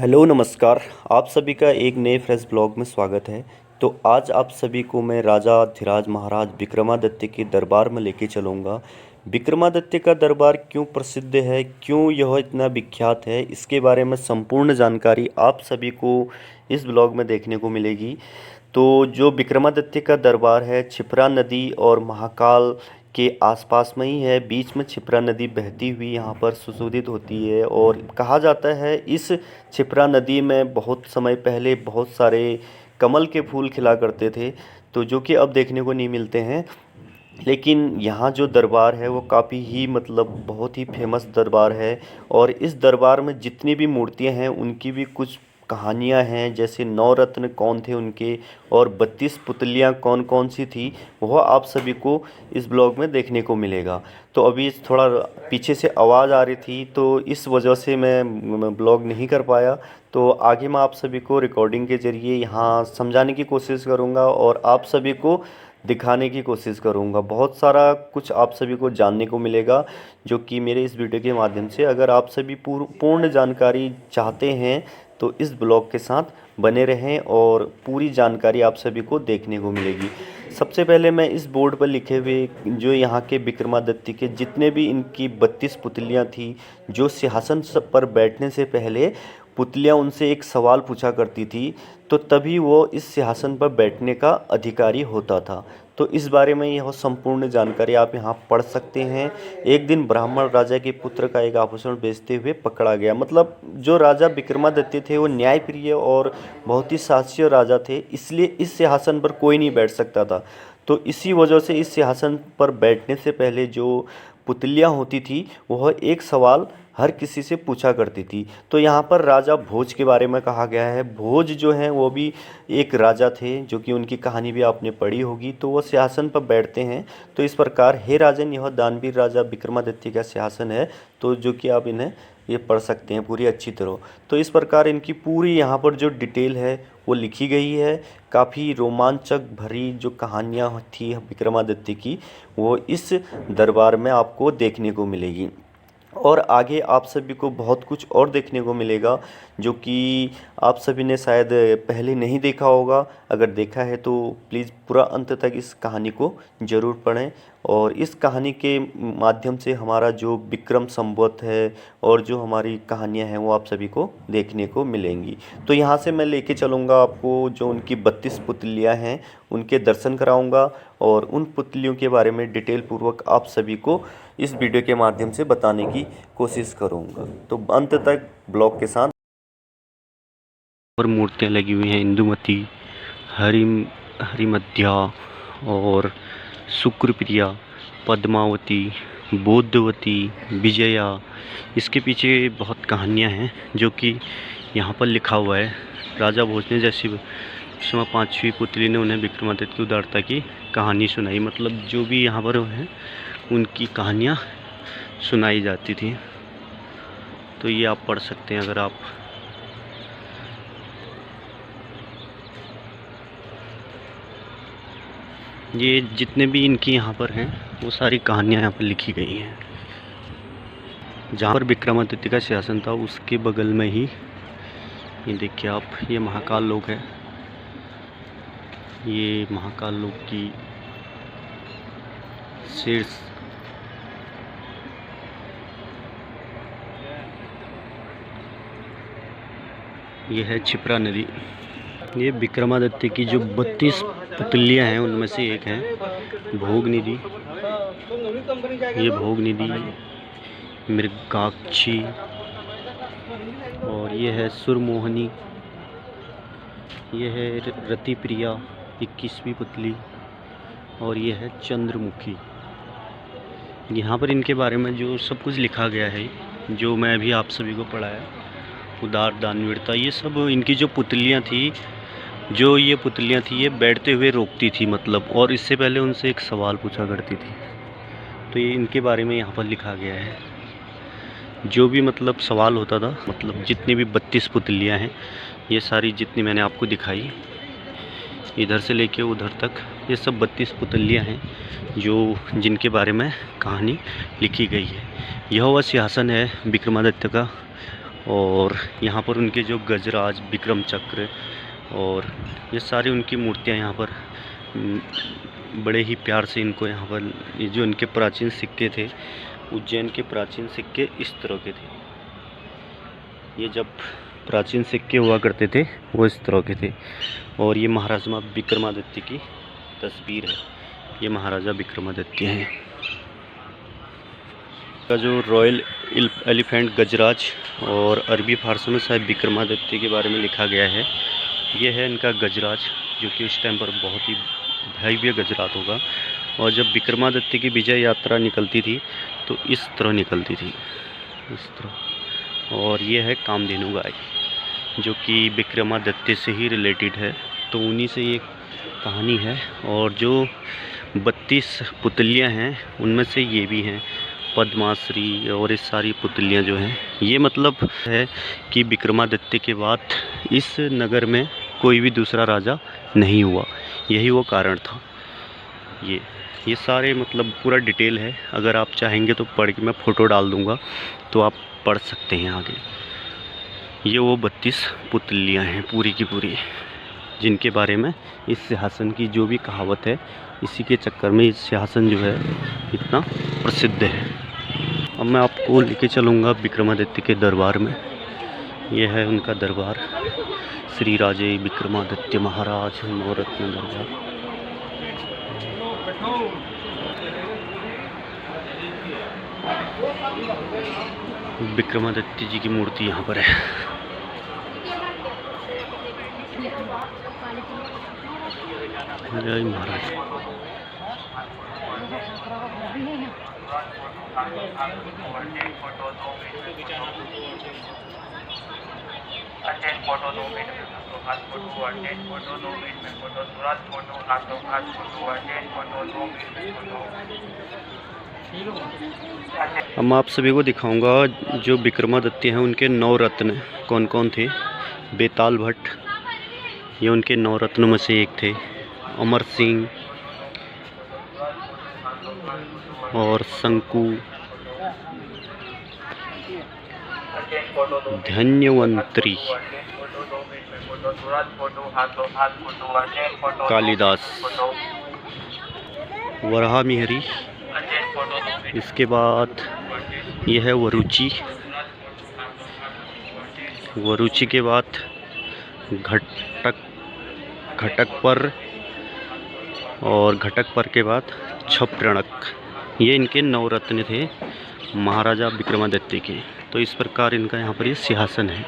Hello नमस्कार। आप सभी का एक नए फ्रेश ब्लॉग में स्वागत है। तो आज आप सभी को मैं राजा धीराज महाराज विक्रमादित्य के दरबार में लेके चलूँगा। विक्रमादित्य का दरबार क्यों प्रसिद्ध है, क्यों यह इतना विख्यात है, इसके बारे में संपूर्ण जानकारी आप सभी को इस ब्लॉग में देखने को मिलेगी। तो जो विक्रमादित्य का दरबार है क्षिप्रा नदी और महाकाल के आसपास में ही है। बीच में क्षिप्रा नदी बहती हुई यहाँ पर सुशोभित होती है और कहा जाता है इस क्षिप्रा नदी में बहुत समय पहले बहुत सारे कमल के फूल खिला करते थे, तो जो कि अब देखने को नहीं मिलते हैं। लेकिन यहाँ जो दरबार है वो काफ़ी ही बहुत ही फेमस दरबार है। और इस दरबार में जितनी भी मूर्तियाँ हैं उनकी भी कुछ कहानियाँ हैं, जैसे नवरत्न कौन थे उनके और 32 पुतलियाँ कौन कौन सी थी, वह आप सभी को इस ब्लॉग में देखने को मिलेगा। तो अभी थोड़ा पीछे से आवाज़ आ रही थी तो इस वजह से मैं ब्लॉग नहीं कर पाया। तो आगे मैं आप सभी को रिकॉर्डिंग के ज़रिए यहाँ समझाने की कोशिश करूँगा और आप सभी को दिखाने की कोशिश करूँगा। बहुत सारा कुछ आप सभी को जानने को मिलेगा जो कि मेरे इस वीडियो के माध्यम से, अगर आप सभी पूर्ण जानकारी चाहते हैं तो इस ब्लॉग के साथ बने रहें और पूरी जानकारी आप सभी को देखने को मिलेगी। सबसे पहले मैं इस बोर्ड पर लिखे हुए जो यहाँ के विक्रमादित्य के जितने भी इनकी 32 पुतलियाँ थी, जो सिंहासन पर बैठने से पहले पुतलियाँ उनसे एक सवाल पूछा करती थी, तो तभी वो इस सिंहासन पर बैठने का अधिकारी होता था। तो इस बारे में यह संपूर्ण जानकारी आप यहाँ पढ़ सकते हैं। एक दिन ब्राह्मण राजा के पुत्र का एक आभूषण बेचते हुए पकड़ा गया। जो राजा विक्रमादित्य थे वो न्यायप्रिय और बहुत ही शासकीय राजा थे, इसलिए इस सिंहासन पर कोई नहीं बैठ सकता था। तो इसी वजह से इस सिंहासन पर बैठने से पहले जो पुतलियाँ होती थी वह एक सवाल हर किसी से पूछा करती थी। तो यहाँ पर राजा भोज के बारे में कहा गया है। भोज जो हैं वो भी एक राजा थे, जो कि उनकी कहानी भी आपने पढ़ी होगी। तो वो सिंहासन पर बैठते हैं। तो इस प्रकार हे राजन, यह दानवीर राजा विक्रमादित्य का सिंहासन है। तो जो कि आप इन्हें ये पढ़ सकते हैं पूरी अच्छी तरह। तो इस प्रकार इनकी पूरी यहाँ पर जो डिटेल है वो लिखी गई है। काफ़ी रोमांचक भरी जो कहानियाँ थी विक्रमादित्य की, वो इस दरबार में आपको देखने को मिलेगी। और आगे आप सभी को बहुत कुछ और देखने को मिलेगा जो कि आप सभी ने शायद पहले नहीं देखा होगा। अगर देखा है तो प्लीज़ पूरा अंत तक इस कहानी को ज़रूर पढ़ें। और इस कहानी के माध्यम से हमारा जो विक्रम संवत है और जो हमारी कहानियाँ हैं वो आप सभी को देखने को मिलेंगी। तो यहाँ से मैं लेके चलूँगा आपको, जो उनकी 32 पुतलियाँ हैं उनके दर्शन कराऊँगा और उन पुतलियों के बारे में डिटेल पूर्वक आप सभी को इस वीडियो के माध्यम से बताने की कोशिश करूँगा। तो अंत तक ब्लॉग के साथ। और मूर्तियाँ लगी हुई हैं, इंदुमती, हरिमध्या और शुक्रप्रिया, पद्मावती, बोधवती, विजया। इसके पीछे बहुत कहानियाँ हैं जो कि यहाँ पर लिखा हुआ है। राजा भोज ने जैसी समय 5वीं पुतली ने उन्हें विक्रमादित्य की उदारता की कहानी सुनाई, जो भी यहाँ पर हैं उनकी कहानियाँ सुनाई जाती थी। तो ये आप पढ़ सकते हैं। अगर आप ये जितने भी इनकी यहाँ पर हैं वो सारी कहानियाँ यहाँ पर लिखी गई हैं। जहाँ पर विक्रमादित्य का सिंहासन था उसके बगल में ही ये देखिए आप, ये महाकाल लोक है। ये महाकाल लोक की शीर्ष ये है क्षिप्रा नदी। ये विक्रमादित्य की जो 32 पुतलियाँ हैं उनमें से एक है भोगनिधि। ये भोगनिधि, मृगाक्षी, और ये है सुरमोहनी, ये है रतिप्रिया 21वीं पुतली, और ये है चंद्रमुखी। यहाँ पर इनके बारे में जो सब कुछ लिखा गया है, जो मैं अभी आप सभी को पढ़ाया, उदार दानवीरता, ये सब इनकी जो पुतलियाँ थी, ये बैठते हुए रोकती थी और इससे पहले उनसे एक सवाल पूछा करती थी। तो ये इनके बारे में यहाँ पर लिखा गया है। जो भी सवाल होता था, जितनी भी 32 पुतलियाँ हैं, ये सारी जितनी मैंने आपको दिखाई, इधर से लेके उधर तक, ये सब 32 पुतलियाँ हैं जिनके बारे में कहानी लिखी गई है। यह वह सिंहासन है विक्रमादित्य का, और यहाँ पर उनके जो गजराज, विक्रम चक्र और ये सारी उनकी मूर्तियाँ यहाँ पर बड़े ही प्यार से इनको यहाँ पर, ये जो इनके प्राचीन सिक्के थे, उज्जैन के प्राचीन सिक्के इस तरह के थे। ये जब प्राचीन सिक्के हुआ करते थे वो इस तरह के थे। और ये महाराजा विक्रमादित्य की तस्वीर है। ये महाराजा विक्रमादित्य हैं। का जो रॉयल एलिफेंट गजराज और अरबी फारसी में शायद विक्रमादित्य के बारे में लिखा गया है। ये है इनका गजराज, जो कि उस टाइम पर बहुत ही भव्य गजराज होगा। और जब विक्रमादित्य की विजय यात्रा निकलती थी तो इस तरह निकलती थी, इस तरह। और ये है कामधेनु गाय, जो कि विक्रमादित्य से ही रिलेटेड है, तो उन्हीं से ये कहानी है। और जो 32 पुतलियाँ हैं उनमें से ये भी हैं, पद्माश्री और ये सारी पुतलियाँ जो हैं। ये मतलब है कि विक्रमादित्य के बाद इस नगर में कोई भी दूसरा राजा नहीं हुआ, यही वो कारण था। ये सारे मतलब पूरा डिटेल है, अगर आप चाहेंगे तो पढ़ के मैं फ़ोटो डाल दूँगा तो आप पढ़ सकते हैं आगे। ये वो 32 पुतलियाँ हैं पूरी की पूरी, जिनके बारे में इस सिंहासन की जो भी कहावत है, इसी के चक्कर में इस सिंहासन जो है इतना प्रसिद्ध है। अब मैं आपको लेके चलूँगा विक्रमादित्य के दरबार में। यह है उनका दरबार, श्री राजे विक्रमादित्य महाराज नवरत्न दरबार। विक्रमादित्य जी की मूर्ति यहाँ पर है। जय महाराज। फोटो 2 मिनट में फोटो, हाथ फोटो, अटेंड फोटो 2 मिनट में फोटो, तुरंत फोटो, हाथों हाथ फोटो, अटेंड फोटो 2 मिनट में फोटो। अब मैं आप सभी को दिखाऊंगा जो विक्रमादित्य हैं उनके 9 रत्न कौन कौन थे। बेताल भट्ट, ये उनके 9 रत्नों में से एक थे। अमर सिंह और शंकु, धन्वंतरी, कालिदास, वराहमिहिरी। इसके बाद यह है वरुचि। वरुचि के बाद घटकपर और घटकपर के बाद छप्रणक। ये इनके 9 रत्न थे महाराजा विक्रमादित्य के। तो इस प्रकार इनका यहाँ पर ये सिंहासन है।